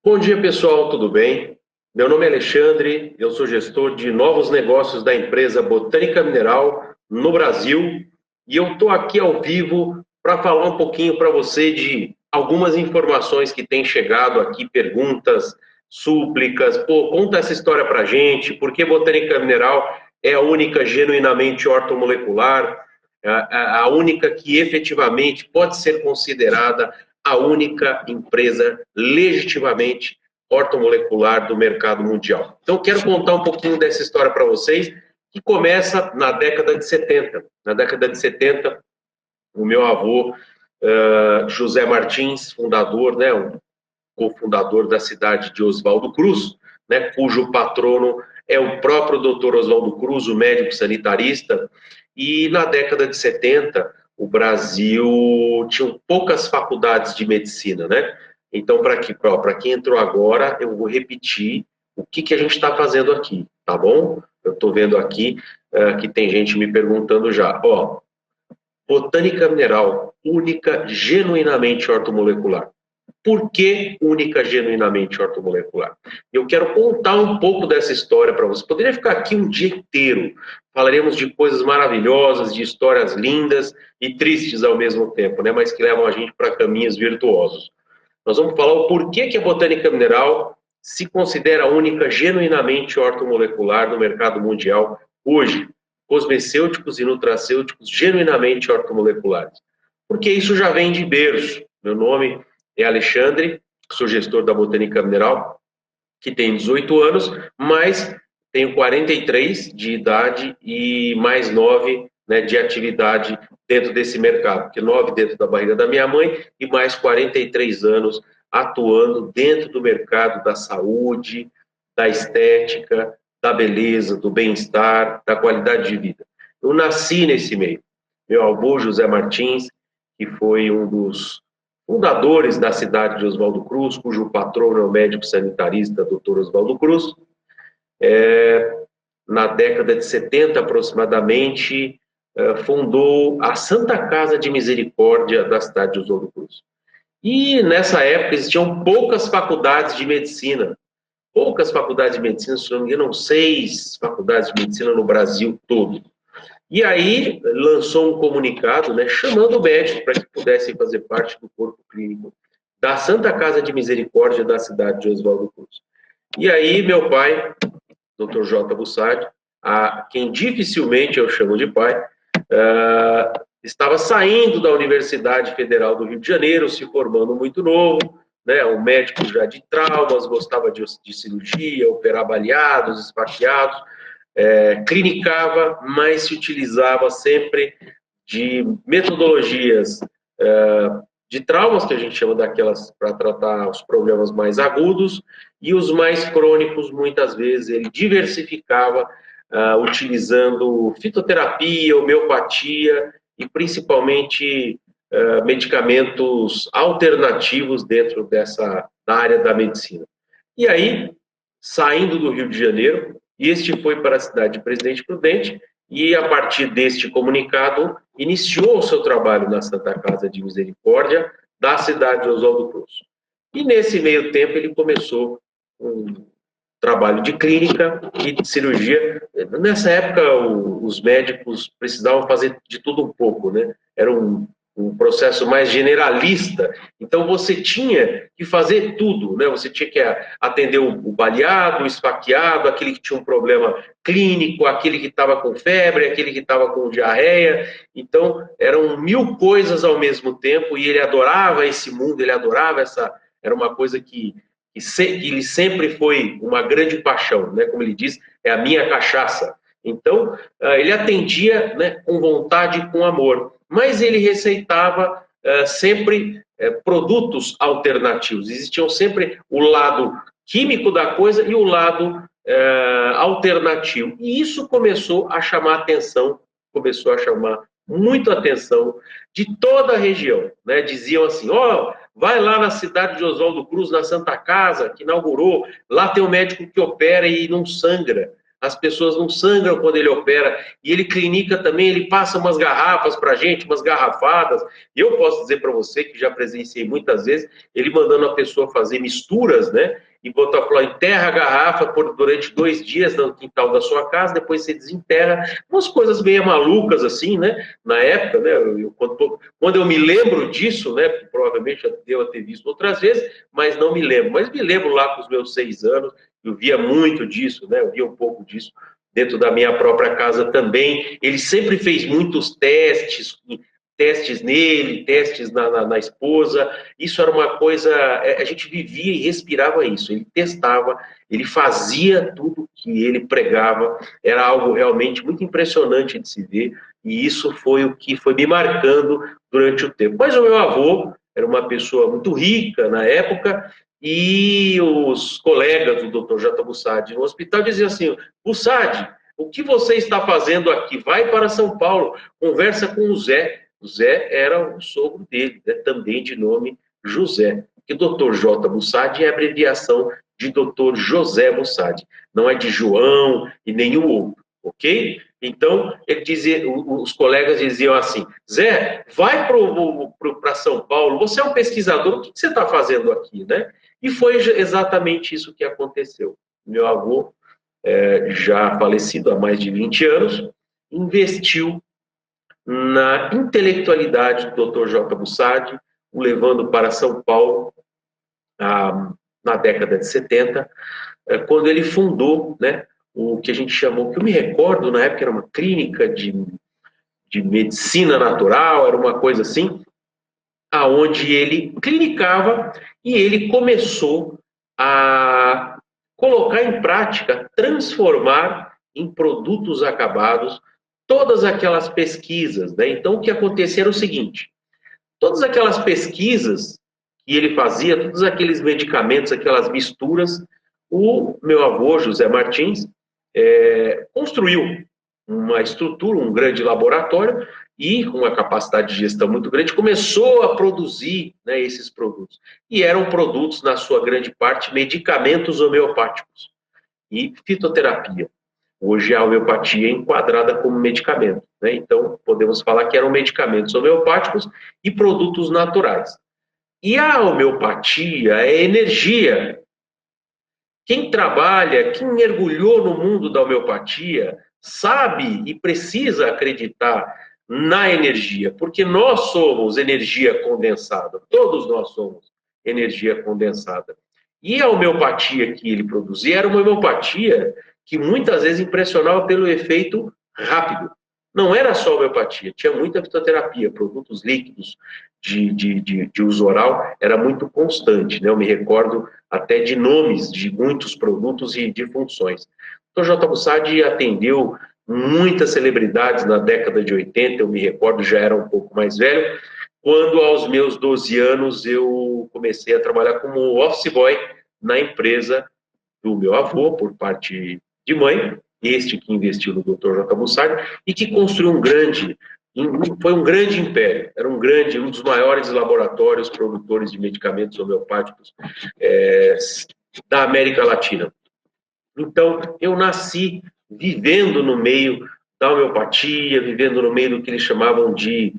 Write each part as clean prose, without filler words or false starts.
Bom dia, pessoal, tudo bem? Meu nome é Alexandre, eu sou gestor de novos negócios da empresa Botânica Mineral no Brasil e eu estou aqui ao vivo para falar um pouquinho para você de algumas informações que têm chegado aqui, perguntas, súplicas. Pô, conta essa história para a gente, por que Botânica Mineral é a única genuinamente ortomolecular, a única que efetivamente pode ser considerada a única empresa legitimamente ortomolecular do mercado mundial. Então, quero contar um pouquinho dessa história para vocês, que começa na década de 70. Na década de 70, o meu avô, José Martins, fundador, né, um cofundador da cidade de Oswaldo Cruz, né, cujo patrono é o próprio Dr. Oswaldo Cruz, o médico sanitarista, e na década de 70, o Brasil tinha poucas faculdades de medicina, né? Então, para quem entrou agora, eu vou repetir o que a gente está fazendo aqui, tá bom? Eu estou vendo aqui que tem gente me perguntando já. Ó, Botânica Mineral, única, genuinamente ortomolecular. Por que única, genuinamente ortomolecular? Eu quero contar um pouco dessa história para você. Poderia ficar aqui um dia inteiro. Falaremos de coisas maravilhosas, de histórias lindas e tristes ao mesmo tempo, né? Mas que levam a gente para caminhos virtuosos. Nós vamos falar o porquê que a Botânica Mineral se considera a única, genuinamente ortomolecular no mercado mundial hoje. Cosmecêuticos e nutracêuticos genuinamente ortomoleculares. Porque isso já vem de berço. Meu nome é Alexandre, sou gestor da Botânica Mineral, que tem 18 anos, mas tenho 43 de idade e mais 9, né, de atividade dentro desse mercado, porque 9 dentro da barriga da minha mãe e mais 43 anos atuando dentro do mercado da saúde, da estética, da beleza, do bem-estar, da qualidade de vida. Eu nasci nesse meio. Meu avô, José Martins, que foi um dos fundadores da cidade de Oswaldo Cruz, cujo patrono é o médico sanitarista Dr. Oswaldo Cruz, na década de 70 aproximadamente, fundou a Santa Casa de Misericórdia da cidade de Oswaldo Cruz. E nessa época existiam poucas faculdades de medicina, se não me engano, 6 faculdades de medicina no Brasil todo. E aí lançou um comunicado, né, chamando o médico para que pudessem fazer parte do corpo clínico da Santa Casa de Misericórdia da cidade de Oswaldo Cruz. E aí meu pai, Dr. J. Bussardi, a quem dificilmente eu chamo de pai, estava saindo da Universidade Federal do Rio de Janeiro, se formando muito novo, né, um médico já de traumas, gostava de cirurgia, operar baleados, esfaqueados, clinicava, mas se utilizava sempre de metodologias de traumas, que a gente chama daquelas para tratar os problemas mais agudos, e os mais crônicos, muitas vezes, ele diversificava, utilizando fitoterapia, homeopatia e principalmente medicamentos alternativos dentro da área da medicina. E aí, saindo do Rio de Janeiro, este foi para a cidade de Presidente Prudente e, a partir deste comunicado, iniciou o seu trabalho na Santa Casa de Misericórdia da cidade de Oswaldo Cruz. E, nesse meio tempo, ele começou um trabalho de clínica e de cirurgia. Nessa época, os médicos precisavam fazer de tudo um pouco, né? Era um processo mais generalista, então você tinha que fazer tudo, né? Você tinha que atender o baleado, o esfaqueado, aquele que tinha um problema clínico, aquele que estava com febre, aquele que estava com diarreia, então eram 1000 coisas ao mesmo tempo, e ele adorava esse mundo, ele adorava era uma coisa que ele sempre foi uma grande paixão, né? Como ele diz, é a minha cachaça. Então, ele atendia, né, com vontade e com amor, mas ele receitava sempre produtos alternativos. Existiam sempre o lado químico da coisa e o lado alternativo. E isso começou a chamar atenção, começou a chamar muito a atenção de toda a região, né? Diziam assim, vai lá na cidade de Oswaldo Cruz, na Santa Casa, que inaugurou, lá tem um médico que opera e não sangra. as pessoas não sangram quando ele opera, e ele clinica também, ele passa umas garrafas para a gente, umas garrafadas, e eu posso dizer para você que já presenciei muitas vezes, ele mandando a pessoa fazer misturas, né, e botar, enterra a garrafa durante 2 dias no quintal da sua casa, depois você desenterra, umas coisas meio malucas assim, né, na época, né, quando eu me lembro disso, né, provavelmente já devo ter visto outras vezes, mas não me lembro, mas me lembro lá com os meus 6 anos, eu via muito disso, né, eu via um pouco disso dentro da minha própria casa também, ele sempre fez muitos testes nele, testes na esposa, isso era uma coisa, a gente vivia e respirava isso, ele testava, ele fazia tudo que ele pregava, era algo realmente muito impressionante de se ver, e isso foi o que foi me marcando durante o tempo. Mas o meu avô era uma pessoa muito rica na época, e os colegas do Dr. J. Bussadi no hospital diziam assim, Bussadi, o que você está fazendo aqui? Vai para São Paulo, conversa com o Zé. O Zé era o sogro dele, né, também de nome José. Porque Dr. J. Bussadi é abreviação de Dr. José Bussadi. Não é de João e nenhum outro, ok? Então, ele dizia, os colegas diziam assim, Zé, vai para São Paulo, você é um pesquisador, o que você está fazendo aqui, né? E foi exatamente isso que aconteceu. Meu avô, já falecido há mais de 20 anos, investiu na intelectualidade do Dr. J. Bussadi, o levando para São Paulo na década de 70, quando ele fundou, né, o que a gente chamou, que eu me recordo, na época era uma clínica de medicina natural, era uma coisa assim, aonde ele clinicava e ele começou a colocar em prática, transformar em produtos acabados todas aquelas pesquisas, né? Então, o que acontecia era o seguinte, todas aquelas pesquisas que ele fazia, todos aqueles medicamentos, aquelas misturas, o meu avô, José Martins, construiu uma estrutura, um grande laboratório, e com uma capacidade de gestão muito grande, começou a produzir, né, esses produtos. E eram produtos, na sua grande parte, medicamentos homeopáticos e fitoterapia. Hoje a homeopatia é enquadrada como medicamento, né? Então, podemos falar que eram medicamentos homeopáticos e produtos naturais. E a homeopatia é energia. Quem trabalha, quem mergulhou no mundo da homeopatia, sabe e precisa acreditar na energia, porque nós somos energia condensada, todos nós somos energia condensada. E a homeopatia que ele produzia era uma homeopatia que muitas vezes impressionava pelo efeito rápido. Não era só homeopatia, tinha muita fitoterapia, produtos líquidos de uso oral, era muito constante, né? Eu me recordo até de nomes de muitos produtos e de funções. Então, J. Bussadi atendeu muitas celebridades na década de 80, eu me recordo, já era um pouco mais velho, quando aos meus 12 anos eu comecei a trabalhar como office boy na empresa do meu avô, por parte de mãe, este que investiu no Dr. J. Bussadi, e que construiu foi um grande império, era um dos maiores laboratórios produtores de medicamentos homeopáticos da América Latina. Então, eu nasci vivendo no meio da homeopatia, vivendo no meio do que eles chamavam de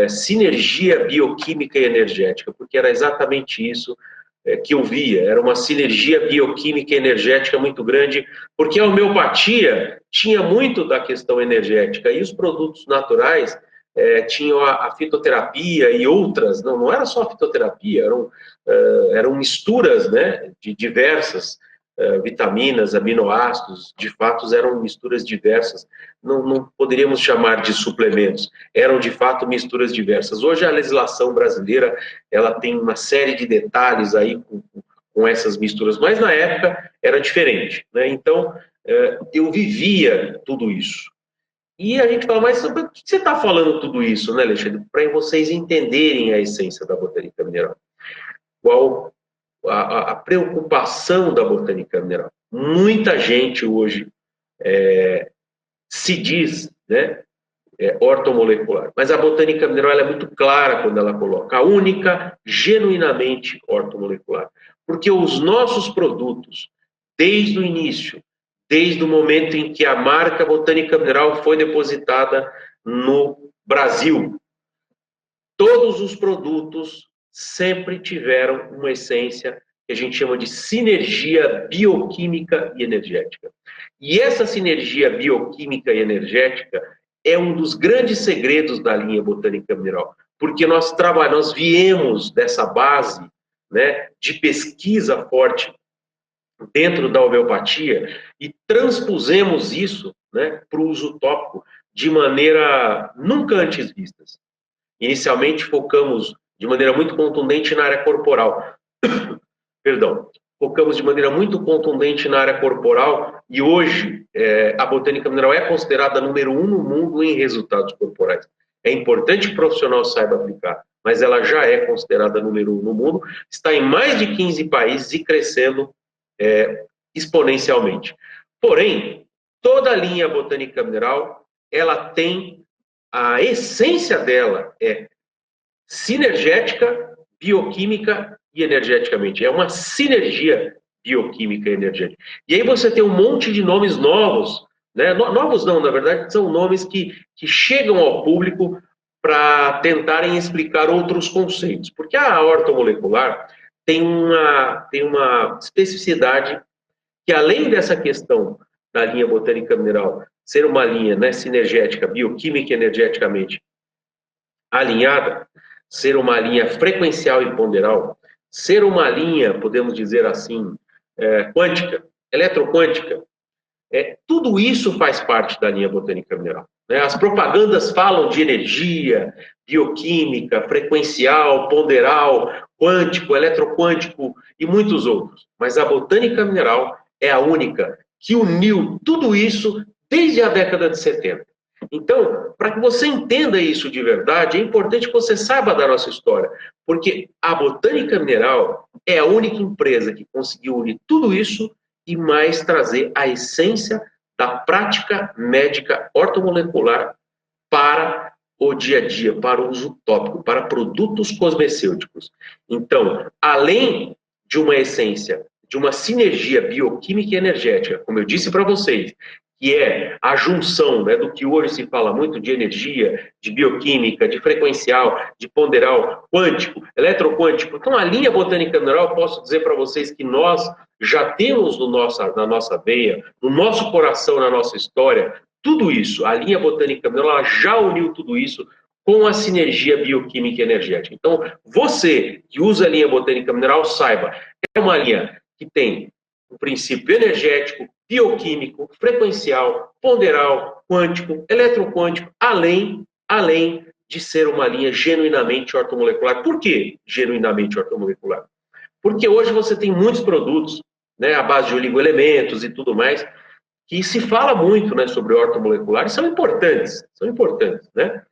sinergia bioquímica e energética, porque era exatamente isso que eu via, era uma sinergia bioquímica e energética muito grande, porque a homeopatia tinha muito da questão energética, e os produtos naturais tinham a fitoterapia e outras, não era só a fitoterapia, eram misturas, né, de diversas vitaminas, aminoácidos, de fato eram misturas diversas, não poderíamos chamar de suplementos, eram de fato misturas diversas. Hoje a legislação brasileira, ela tem uma série de detalhes aí com essas misturas, mas na época era diferente, né? Então, eu vivia tudo isso. E a gente fala, mas por que você está falando tudo isso, né, Alexandre? Para vocês entenderem a essência da botânica mineral. Qual a preocupação da botânica mineral. Muita gente hoje se diz, né, ortomolecular, mas a botânica mineral ela é muito clara quando ela coloca a única, genuinamente ortomolecular, porque os nossos produtos, desde o início, desde o momento em que a marca Botânica Mineral foi depositada no Brasil. Todos os produtos sempre tiveram uma essência que a gente chama de sinergia bioquímica e energética. E essa sinergia bioquímica e energética é um dos grandes segredos da linha Botânica Mineral, porque nós viemos dessa base, né, de pesquisa forte dentro da homeopatia e transpusemos isso, né, para o uso tópico de maneira nunca antes vista. Inicialmente focamos de maneira muito contundente na área corporal. Perdão. Focamos de maneira muito contundente na área corporal e hoje a Botânica Mineral é considerada número 1 no mundo em resultados corporais. É importante que o profissional saiba aplicar, mas ela já é considerada número 1 no mundo, está em mais de 15 países e crescendo exponencialmente. Porém, toda a linha Botânica Mineral, ela tem, a essência dela é sinergética, bioquímica e energeticamente. É uma sinergia bioquímica e energética. E aí você tem um monte de nomes novos, né? Novos não, na verdade, são nomes que chegam ao público para tentarem explicar outros conceitos. Porque a ortomolecular tem uma especificidade que, além dessa questão da linha Botânica Mineral ser uma linha, né, sinergética, bioquímica e energeticamente alinhada, ser uma linha frequencial e ponderal, ser uma linha, podemos dizer assim, quântica, eletroquântica, tudo isso faz parte da linha Botânica Mineral. Né? As propagandas falam de energia, bioquímica, frequencial, ponderal, quântico, eletroquântico e muitos outros. Mas a Botânica Mineral é a única que uniu tudo isso desde a década de 70. Então, para que você entenda isso de verdade, é importante que você saiba da nossa história, porque a Botânica Mineral é a única empresa que conseguiu unir tudo isso e mais trazer a essência da prática médica ortomolecular para o dia a dia, para o uso tópico, para produtos cosmecêuticos. Então, além de uma essência, de uma sinergia bioquímica e energética, como eu disse para vocês, que é a junção, né, do que hoje se fala muito de energia, de bioquímica, de frequencial, de ponderal, quântico, eletroquântico. Então, a linha Botânica Mineral, posso dizer para vocês que nós já temos na nossa veia, no nosso coração, na nossa história, tudo isso. A linha Botânica Mineral já uniu tudo isso com a sinergia bioquímica e energética. Então, você que usa a linha Botânica Mineral, saiba, é uma linha que tem um princípio energético, bioquímico, frequencial, ponderal, quântico, eletroquântico, além de ser uma linha genuinamente ortomolecular. Por que genuinamente ortomolecular? Porque hoje você tem muitos produtos, né, à base de oligoelementos e tudo mais, que se fala muito, né, sobre ortomolecular e são importantes, né?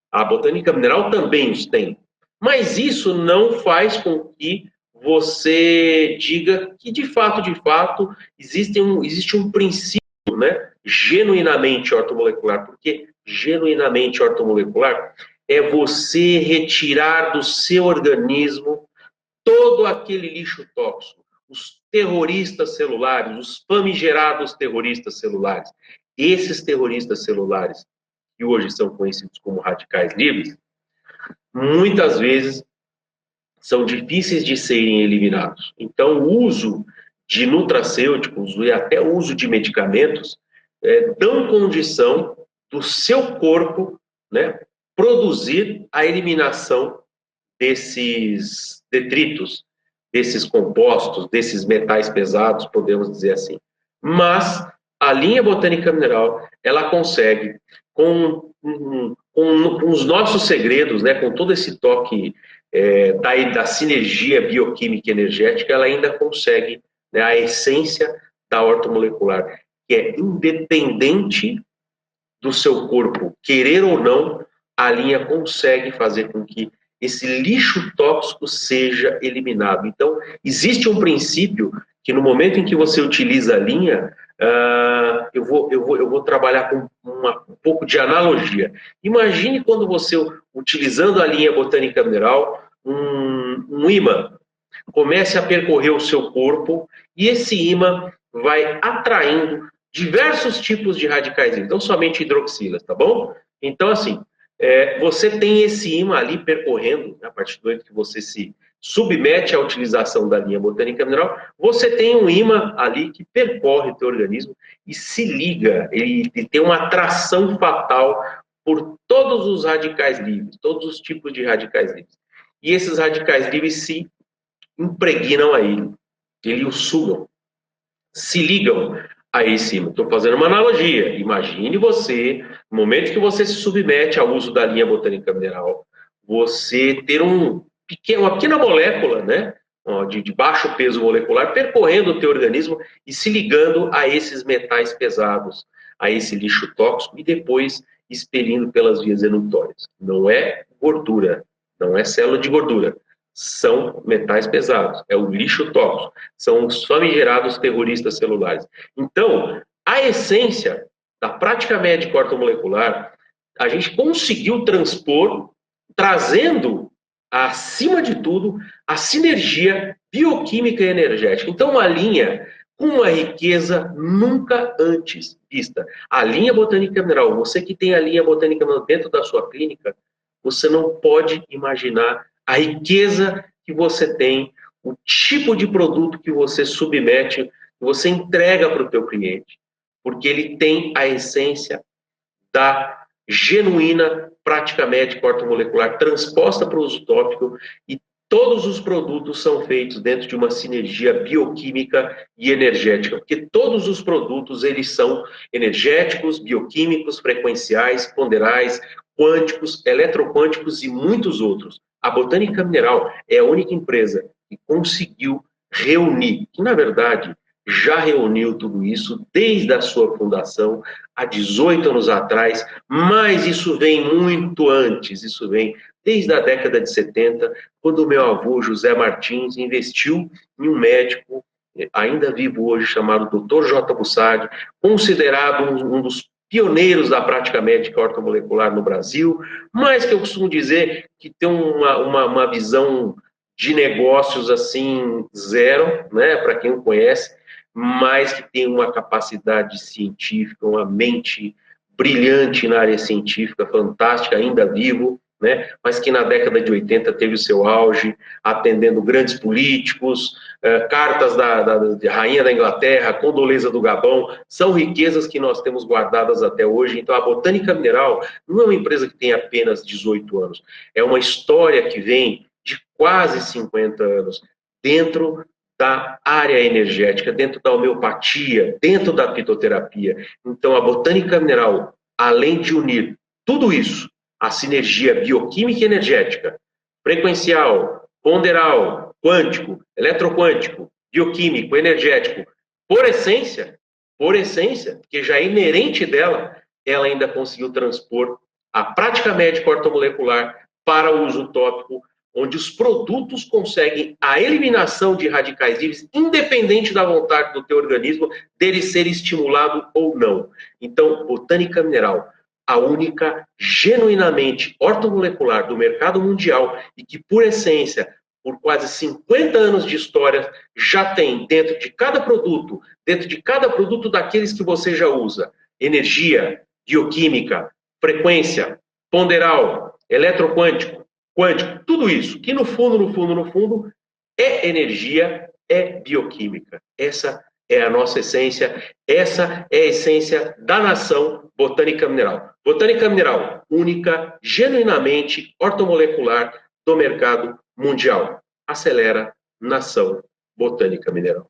A Botânica Mineral também os tem. Mas isso não faz com que você diga que, de fato, existe um princípio, né, genuinamente ortomolecular, porque genuinamente ortomolecular é você retirar do seu organismo todo aquele lixo tóxico, os terroristas celulares, os famigerados terroristas celulares. Esses terroristas celulares, que hoje são conhecidos como radicais livres, muitas vezes são difíceis de serem eliminados. Então, o uso de nutracêuticos e até o uso de medicamentos dão condição do seu corpo, né, produzir a eliminação desses detritos, desses compostos, desses metais pesados, podemos dizer assim. Mas a linha Botânica Mineral, ela consegue, com os nossos segredos, né, com todo esse toque da sinergia bioquímica e energética, ela ainda consegue, né, a essência da ortomolecular, que é independente do seu corpo querer ou não, a linha consegue fazer com que esse lixo tóxico seja eliminado. Então, existe um princípio que no momento em que você utiliza a linha, eu vou trabalhar com um pouco de analogia. Imagine quando você, utilizando a linha Botânica Mineral, um ímã comece a percorrer o seu corpo e esse ímã vai atraindo diversos tipos de radicais livres, não somente hidroxilas, tá bom? Então, assim, você tem esse ímã ali percorrendo, né, a partir do momento que você se submete à utilização da linha botânica mineral, você tem um ímã ali que percorre o teu organismo e se liga, ele tem uma atração fatal por todos os radicais livres, todos os tipos de radicais livres. E esses radicais livres se impregnam a ele o sugam, se ligam a esse ímã. Estou fazendo uma analogia. Imagine você, no momento que você se submete ao uso da linha botânica mineral, você ter uma pequena molécula, né, de baixo peso molecular, percorrendo o teu organismo e se ligando a esses metais pesados, a esse lixo tóxico, e depois expelindo pelas vias enutórias. Não é gordura, não é célula de gordura, são metais pesados, é o lixo tóxico, são os famigerados terroristas celulares. Então, a essência da prática médica ortomolecular, a gente conseguiu transpor, trazendo, acima de tudo, a sinergia bioquímica e energética. Então, uma linha com uma riqueza nunca antes vista. A linha botânica mineral, você que tem a linha botânica mineral dentro da sua clínica, você não pode imaginar a riqueza que você tem, o tipo de produto que você submete, que você entrega para o teu cliente, porque ele tem a essência da genuína prática médica ortomolecular transposta para o uso tópico, e todos os produtos são feitos dentro de uma sinergia bioquímica e energética, porque todos os produtos eles são energéticos, bioquímicos, frequenciais, ponderais, quânticos, eletroquânticos e muitos outros. A Botânica Mineral é a única empresa que conseguiu reunir, que na verdade já reuniu tudo isso desde a sua fundação, há 18 anos atrás, mas isso vem muito antes, isso vem desde a década de 70, quando o meu avô, José Martins, investiu em um médico, ainda vivo hoje, chamado Dr. J. Bussardi, considerado um dos pioneiros da prática médica ortomolecular no Brasil, mas que eu costumo dizer que tem uma visão de negócios assim, zero, né, para quem não conhece, mas que tem uma capacidade científica, uma mente brilhante na área científica, fantástica, ainda vivo, né? Mas que na década de 80 teve o seu auge, atendendo grandes políticos, cartas da Rainha da Inglaterra, Condoleza do Gabão, são riquezas que nós temos guardadas até hoje. Então, a Botânica Mineral não é uma empresa que tem apenas 18 anos, é uma história que vem de quase 50 anos, dentro da área energética, dentro da homeopatia, dentro da fitoterapia. Então, a Botânica Mineral, além de unir tudo isso, a sinergia bioquímica e energética, frequencial, ponderal, quântico, eletroquântico, bioquímico, energético, por essência, que já é inerente dela, ela ainda conseguiu transpor a prática médica ortomolecular para o uso tópico, onde os produtos conseguem a eliminação de radicais livres, independente da vontade do teu organismo, dele ser estimulado ou não. Então, Botânica Mineral, a única genuinamente ortomolecular do mercado mundial e que, por essência, por quase 50 anos de história, já tem dentro de cada produto daqueles que você já usa, energia, bioquímica, frequência, ponderal, eletroquântico, quântico, tudo isso, que no fundo, é energia, é bioquímica. Essa é a nossa essência, essa é a essência da nação Botânica Mineral. Botânica Mineral, única, genuinamente ortomolecular do mercado mundial. Acelera, nação Botânica Mineral.